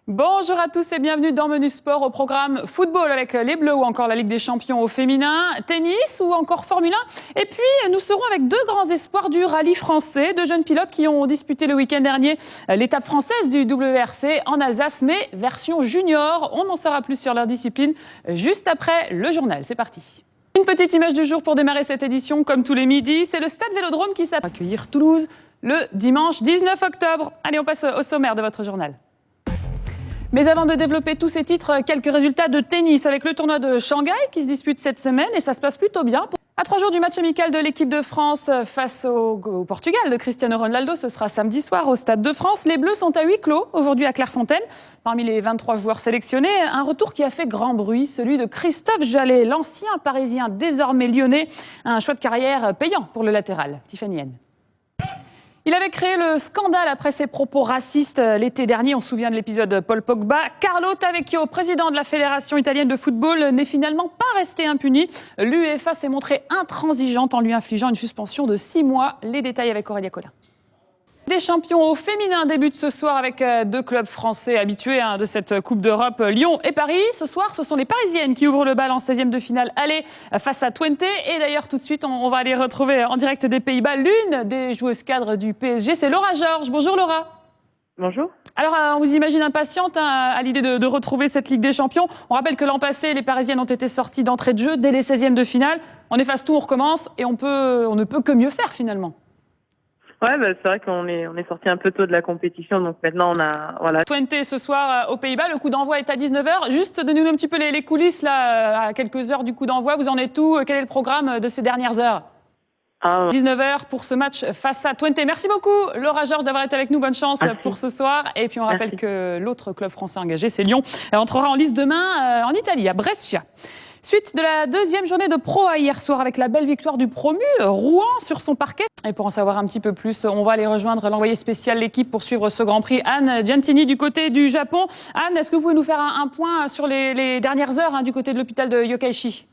Bonjour à tous et bienvenue dans Menu Sport au programme football avec les Bleus ou encore la Ligue des Champions au féminin, tennis ou encore Formule 1. Et puis nous serons avec deux grands espoirs du rallye français, deux jeunes pilotes qui ont disputé le week-end dernier l'étape française du WRC en Alsace, mais version junior. On en saura plus sur leur discipline juste après le journal. C'est parti. Une petite image du jour pour démarrer cette édition comme tous les midis. C'est le Stade Vélodrome qui s'apprête à accueillir Toulouse le dimanche 19 octobre. Allez, on passe au sommaire de votre journal. Mais avant de développer tous ces titres, quelques résultats de tennis avec le tournoi de Shanghai qui se dispute cette semaine et ça se passe plutôt bien. À 3 jours du match amical de l'équipe de France face au Portugal de Cristiano Ronaldo, ce sera samedi soir au Stade de France. Les Bleus sont à huis clos aujourd'hui à Clairefontaine. Parmi les 23 joueurs sélectionnés, un retour qui a fait grand bruit, celui de Christophe Jallet, l'ancien Parisien désormais lyonnais. Un choix de carrière payant pour le latéral. Tiffany N. Il avait créé le scandale après ses propos racistes l'été dernier. On se souvient de l'épisode Paul Pogba. Carlo Tavecchio, président de la Fédération italienne de football, n'est finalement pas resté impuni. L'UEFA s'est montrée intransigeante en lui infligeant une suspension de 6 mois. Les détails avec Aurélia Collin. Des champions au féminin débutent ce soir avec deux clubs français habitués de cette Coupe d'Europe, Lyon et Paris. Ce soir, ce sont les Parisiennes qui ouvrent le bal en 16e de finale aller face à Twente. Et d'ailleurs, tout de suite, on va aller retrouver en direct des Pays-Bas l'une des joueuses cadres du PSG. C'est Laura Georges. Bonjour Laura. Bonjour. Alors, on vous imagine impatiente à l'idée de retrouver cette Ligue des Champions. On rappelle que l'an passé, les Parisiennes ont été sorties d'entrée de jeu dès les 16e de finale. On efface tout, on recommence et on ne peut que mieux faire finalement. Ouais, c'est vrai qu'on est sorti un peu tôt de la compétition, donc maintenant on a voilà. Twente ce soir aux Pays-Bas, le coup d'envoi est à 19h. Juste donnez-nous un petit peu les coulisses là, à quelques heures du coup d'envoi. Vous en êtes où? Quel est le programme de ces dernières heures? 19h pour ce match face à Twente. Merci beaucoup Laura Georges d'avoir été avec nous. Bonne chance pour ce soir. Et puis on rappelle que l'autre club français engagé, c'est Lyon, entrera en lice demain en Italie, à Brescia. Suite de la deuxième journée de Pro A hier soir avec la belle victoire du promu Rouen sur son parquet. Et pour en savoir un petit peu plus, on va aller rejoindre l'envoyé spécial l'équipe pour suivre ce Grand Prix, Anne Giantini du côté du Japon. Anne, est-ce que vous pouvez nous faire un point sur les dernières heures du côté de l'hôpital de Yokkaichi?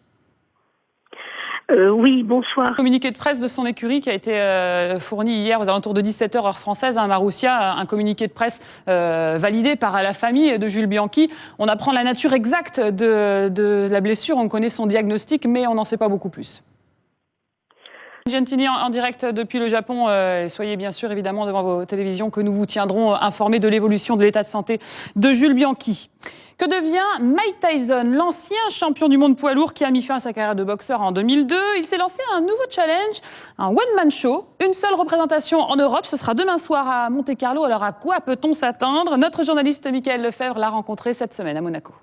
Oui, bonsoir. Communiqué de presse de son écurie qui a été fourni hier aux alentours de 17h heure française à Marussia, un communiqué de presse validé par la famille de Jules Bianchi. On apprend la nature exacte de la blessure, on connaît son diagnostic, mais on n'en sait pas beaucoup plus. Giantini en direct depuis le Japon. Soyez bien sûr évidemment devant vos télévisions que nous vous tiendrons informés de l'évolution de l'état de santé de Jules Bianchi. Que devient Mike Tyson, l'ancien champion du monde poids lourd qui a mis fin à sa carrière de boxeur en 2002? Il s'est lancé un nouveau challenge, un one-man show. Une seule représentation en Europe, ce sera demain soir à Monte-Carlo. Alors à quoi peut-on s'attendre? Notre journaliste Mickaël Lefebvre l'a rencontré cette semaine à Monaco.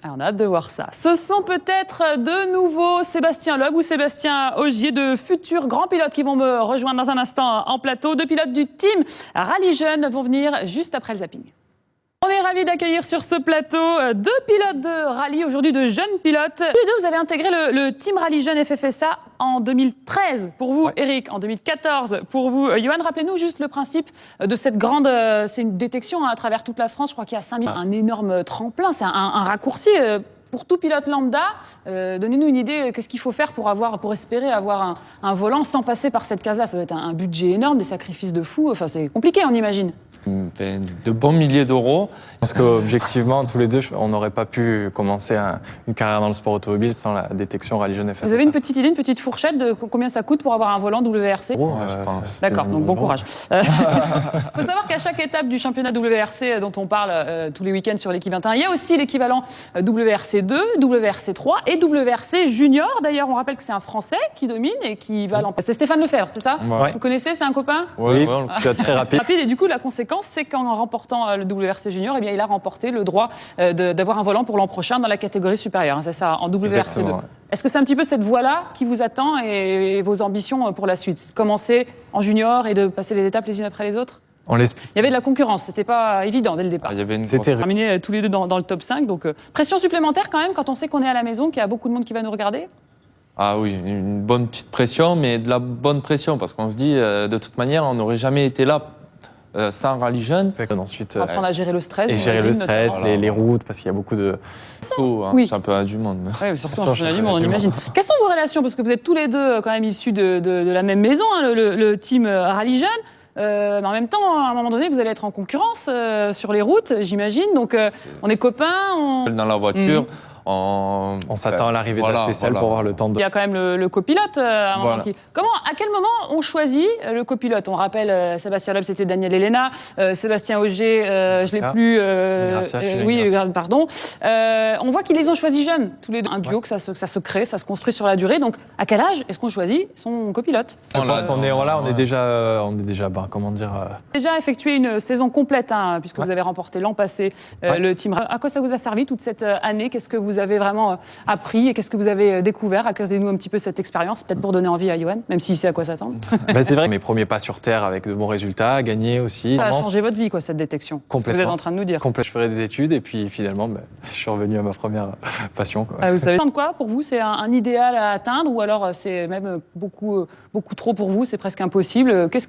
Alors on a hâte de voir ça. Ce sont peut-être de nouveau Sébastien Loeb ou Sébastien Ogier, de futurs grands pilotes qui vont me rejoindre dans un instant en plateau. Deux pilotes du team Rallye Jeunes vont venir juste après le zapping. On est ravis d'accueillir sur ce plateau deux pilotes de rallye, aujourd'hui de jeunes pilotes. Tous les deux, vous avez intégré le team Rallye Jeunes FFSA en 2013 pour vous, Eric, en 2014 pour vous, Johan. Rappelez-nous juste le principe de cette grande... c'est une détection à travers toute la France, je crois qu'il y a 5000, un énorme tremplin, c'est un raccourci... Pour tout pilote lambda, donnez-nous une idée, qu'est-ce qu'il faut faire pour espérer avoir un volant sans passer par cette case-là? Ça doit être un budget énorme, des sacrifices de fou, enfin c'est compliqué, on imagine. De bons milliers d'euros. Parce qu'objectivement, tous les deux, on n'aurait pas pu commencer une carrière dans le sport automobile sans la détection Rallye Jeunes FFSA. Vous avez une petite idée, une petite fourchette de combien ça coûte pour avoir un volant WRC? Je pense. D'accord, donc bon courage. Il faut savoir qu'à chaque étape du championnat WRC dont on parle tous les week-ends sur l'équipe 21, il y a aussi l'équivalent WRC 2, WRC 3 et WRC Junior. D'ailleurs, on rappelle que c'est un Français qui domine et qui va l'emporter. C'est Stéphane Lefebvre, c'est ça? Ouais. Vous connaissez, c'est un copain? Oui, très rapide. Et du coup, la conséquence, c'est qu'en remportant le WRC Junior, eh bien, il a remporté le droit d'avoir un volant pour l'an prochain dans la catégorie supérieure. C'est ça, en WRC 2. Ouais. Est-ce que c'est un petit peu cette voie-là qui vous attend et vos ambitions pour la suite? Commencer en junior et de passer les étapes les unes après les autres? Il y avait de la concurrence, c'était pas évident dès le départ. C'était terminé tous les deux dans le top 5, donc pression supplémentaire quand même quand on sait qu'on est à la maison, qu'il y a beaucoup de monde qui va nous regarder. Ah oui, une bonne petite pression, mais de la bonne pression, parce qu'on se dit, de toute manière, on n'aurait jamais été là sans Rallye Jeunes. Ensuite, apprendre à gérer le stress. Et gérer le stress, les routes, parce qu'il y a beaucoup de... Oui. Championnat du monde. Oui, surtout en championnat du monde, on imagine. Quelles sont vos relations? Parce que vous êtes tous les deux quand même issus de la même maison, le team Rallye Jeunes. mais en même temps, à un moment donné, vous allez être en concurrence sur les routes, j'imagine. Donc, on est copains. Dans la voiture, on s'attend à l'arrivée de la spéciale pour avoir le temps de... Il y a quand même le copilote. À quel moment on choisit le copilote? On rappelle, Sébastien Loeb, c'était Daniel Elena. Sébastien Ogier, je ne l'ai plus. Oui, pardon. On voit qu'ils les ont choisis jeunes, tous les deux. Un duo, que ça se crée, ça se construit sur la durée. Donc, à quel âge est-ce qu'on choisit son copilote? Je pense qu'on est déjà, comment dire... Déjà effectué une saison complète, puisque vous avez remporté l'an passé le Team. À quoi ça vous a servi toute cette année? Qu'est-ce que vous avez vraiment appris et qu'est-ce que vous avez découvert? Racontez-nous un petit peu cette expérience, peut-être pour donner envie à Yoann, même s'il sait à quoi s'attendre. C'est vrai, mes premiers pas sur Terre avec de bons résultats, gagner aussi. Ça a changé votre vie, cette détection. Complètement. Ce que vous êtes en train de nous dire. Je ferai des études et puis finalement, je suis revenu à ma première passion. Vous savez quoi pour vous? C'est un idéal à atteindre ou alors c'est même beaucoup trop pour vous? C'est presque impossible. Quels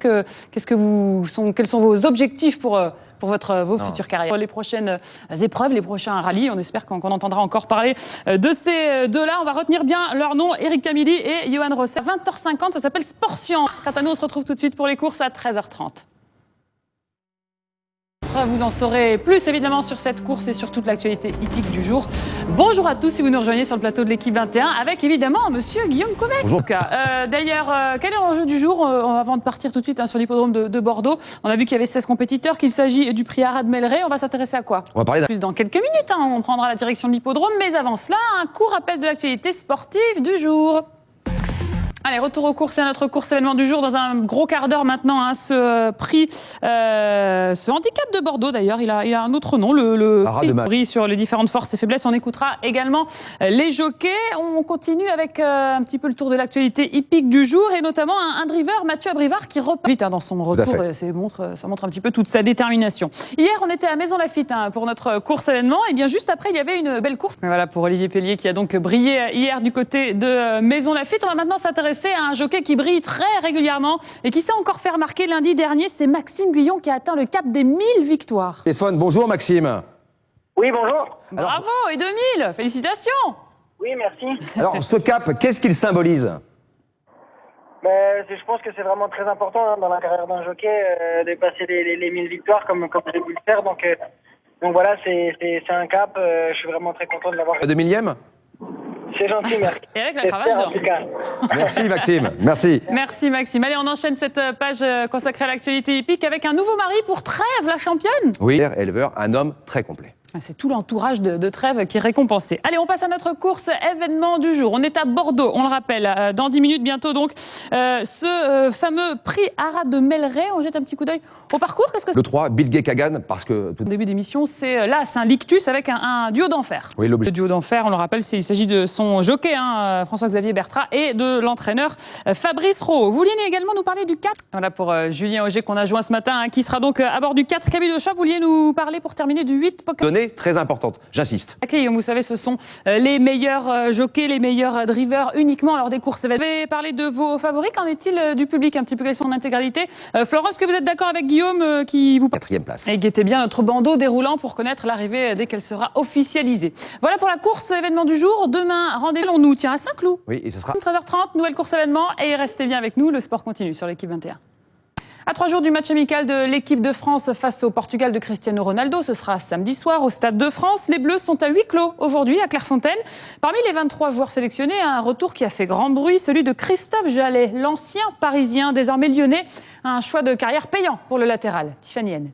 sont vos objectifs pour vos futures carrières? Les prochaines épreuves, les prochains rallyes, on espère qu'on entendra encore parler de ces deux-là. On va retenir bien leur nom, Eric Camilli et Yoann Rosset. À 20h50, ça s'appelle Sport Science. Quant à nous, on se retrouve tout de suite pour les courses à 13h30. Vous en saurez plus évidemment sur cette course et sur toute l'actualité hippique du jour. Bonjour à tous si vous nous rejoignez sur le plateau de l'équipe 21 avec évidemment monsieur Guillaume Comès. Bonjour. D'ailleurs, quel est l'enjeu du jour avant de partir tout de suite sur l'hippodrome de Bordeaux? On a vu qu'il y avait 16 compétiteurs, qu'il s'agit du prix Arad Melleret. On va s'intéresser à quoi? On va parler plus dans quelques minutes. On prendra la direction de l'hippodrome, mais avant cela, un court rappel de l'actualité sportive du jour. Allez, retour aux courses et à notre course événement du jour dans un gros quart d'heure maintenant. Ce prix, ce handicap de Bordeaux d'ailleurs, il a un autre nom, le prix sur les différentes forces et faiblesses. On écoutera également les jockeys. On continue avec un petit peu le tour de l'actualité hippique du jour et notamment un driver, Mathieu Abrivard, qui repart vite dans son retour. Ça montre un petit peu toute sa détermination. Hier, on était à Maison-Lafitte pour notre course événement. Et bien juste après, il y avait une belle course. Et voilà pour Olivier Pellier qui a donc brillé hier du côté de Maison-Lafitte. On va maintenant s'intéresser à un jockey qui brille très régulièrement et qui s'est encore fait remarquer lundi dernier. C'est Maxime Guyon qui a atteint le cap des 1000 victoires. Stéphane, bonjour Maxime. Oui, bonjour. Bravo, et 2000, félicitations. Oui, merci. Alors, ce cap, qu'est-ce qu'il symbolise? Je pense que c'est vraiment très important dans la carrière d'un jockey de passer les 1000 victoires comme j'ai pu le faire. Donc voilà, c'est un cap. Je suis vraiment très content de l'avoir. Le 2000e? C'est gentil, merci. Et avec la cravache d'or. Merci Maxime, merci. Merci Maxime. Allez, on enchaîne cette page consacrée à l'actualité hippique avec un nouveau mari pour Trèves, la championne. Oui, éleveur, un homme très complet. C'est tout l'entourage de Trèves qui est récompensé. Allez, on passe à notre course événement du jour. On est à Bordeaux, on le rappelle, dans 10 minutes bientôt. Donc, ce fameux prix Arad de Melleret. On jette un petit coup d'œil au parcours. Qu'est-ce que Le 3, Bill Gay Kagan, parce que... Au début d'émission, c'est un lictus avec un duo d'enfer. Oui, le duo d'enfer, on le rappelle, il s'agit de son jockey, François-Xavier Bertrand, et de l'entraîneur Fabrice Rowe. Vous vouliez également nous parler du 4. Voilà pour Julien Auger qu'on a joint ce matin, qui sera donc à bord du 4 Camille de Chat. Vous vouliez nous parler pour terminer du 8 Pokémon. Très importante, j'insiste. Vous savez, ce sont les meilleurs jockeys, les meilleurs drivers uniquement lors des courses événements. Vous avez parlé de vos favoris, qu'en est-il du public? Un petit peu question d'intégralité. Florence, est-ce que vous êtes d'accord avec Guillaume qui vous... 4e place. Et guettez bien notre bandeau déroulant pour connaître l'arrivée dès qu'elle sera officialisée. Voilà pour la course événement du jour. Demain, rendez-vous, on nous tient à Saint-Cloud. Oui, et ce sera 13h30, nouvelle course événement. Et restez bien avec nous, le sport continue sur l'équipe 21. À 3 jours du match amical de l'équipe de France face au Portugal de Cristiano Ronaldo, ce sera samedi soir au Stade de France. Les Bleus sont à huis clos aujourd'hui à Clairefontaine. Parmi les 23 joueurs sélectionnés, un retour qui a fait grand bruit, celui de Christophe Jallet, l'ancien Parisien, désormais lyonnais, un choix de carrière payant pour le latéral. Tiffany N.